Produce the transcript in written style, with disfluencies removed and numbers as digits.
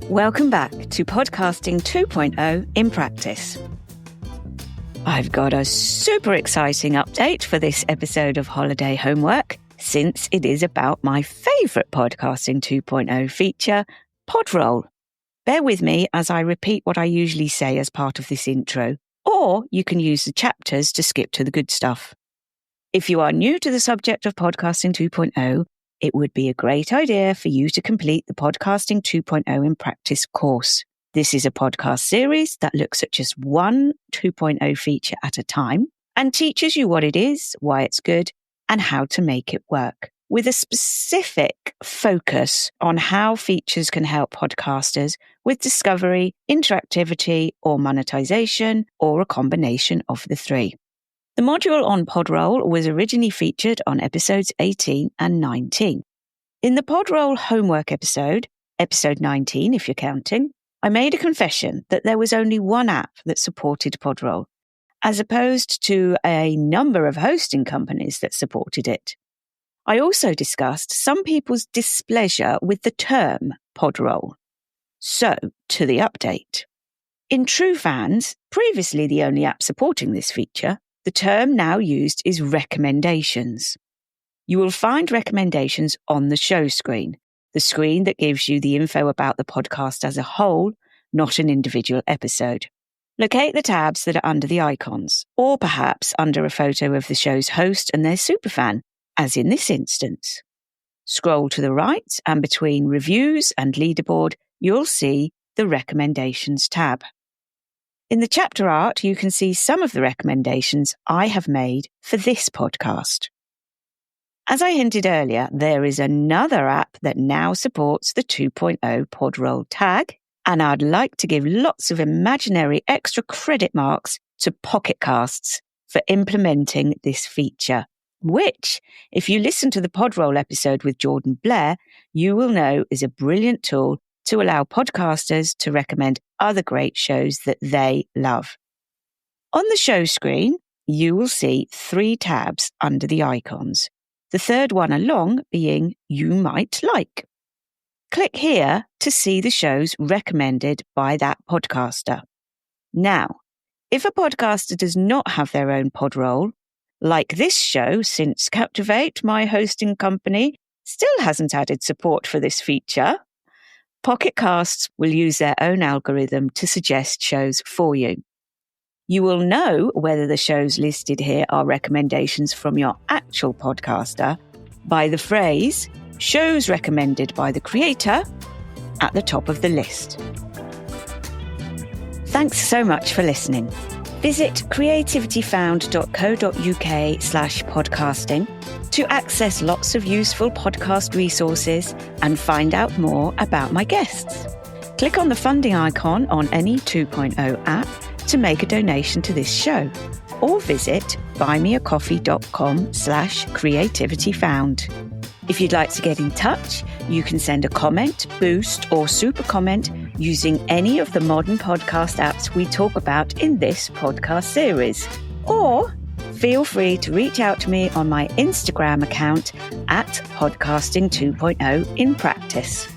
Welcome back to Podcasting 2.0 in Practice. I've got a super exciting update for this episode of Holiday Homework, since it is about my favourite Podcasting 2.0 feature, Podroll. Bear with me as I repeat what I usually say as part of this intro, or you can use the chapters to skip to the good stuff. If you are new to the subject of Podcasting 2.0, it would be a great idea for you to complete the Podcasting 2.0 in Practice course. This is a podcast series that looks at just one 2.0 feature at a time and teaches you what it is, why it's good, and how to make it work, with a specific focus on how features can help podcasters with discovery, interactivity, or monetization, or a combination of the three. The module on Podroll was originally featured on episodes 18 and 19. In the Podroll homework episode 19 if you're counting, I made a confession that there was only one app that supported Podroll, as opposed to a number of hosting companies that supported it. I also discussed some people's displeasure with the term Podroll. So, to the update. In TrueFans, previously the only app supporting this feature, the term now used is recommendations. You will find recommendations on the show screen, the screen that gives you the info about the podcast as a whole, not an individual episode. Locate the tabs that are under the icons, or perhaps under a photo of the show's host and their superfan, as in this instance. Scroll to the right, and between Reviews and Leaderboard, you'll see the Recommendations tab. In the chapter art, you can see some of the recommendations I have made for this podcast. As I hinted earlier, there is another app that now supports the 2.0 Podroll tag, and I'd like to give lots of imaginary extra credit marks to Pocket Casts for implementing this feature, which, if you listen to the Podroll episode with Jordan Blair, you will know is a brilliant tool to allow podcasters to recommend other great shows that they love. On the show screen, you will see 3 tabs under the icons, the third one along being You Might Like. Click here to see the shows recommended by that podcaster. Now, if a podcaster does not have their own Podroll, like this show, since Captivate, my hosting company, still hasn't added support for this feature, Pocket Casts will use their own algorithm to suggest shows for you. You will know whether the shows listed here are recommendations from your actual podcaster by the phrase, shows recommended by the creator, at the top of the list. Thanks so much for listening. Visit creativityfound.co.uk/podcasting to access lots of useful podcast resources and find out more about my guests. Click on the funding icon on any 2.0 app to make a donation to this show, or visit buymeacoffee.com/creativityfound. If you'd like to get in touch, you can send a comment, boost, or super comment using any of the modern podcast apps we talk about in this podcast series. Or feel free to reach out to me on my Instagram account at Podcasting 2.0 in Practice.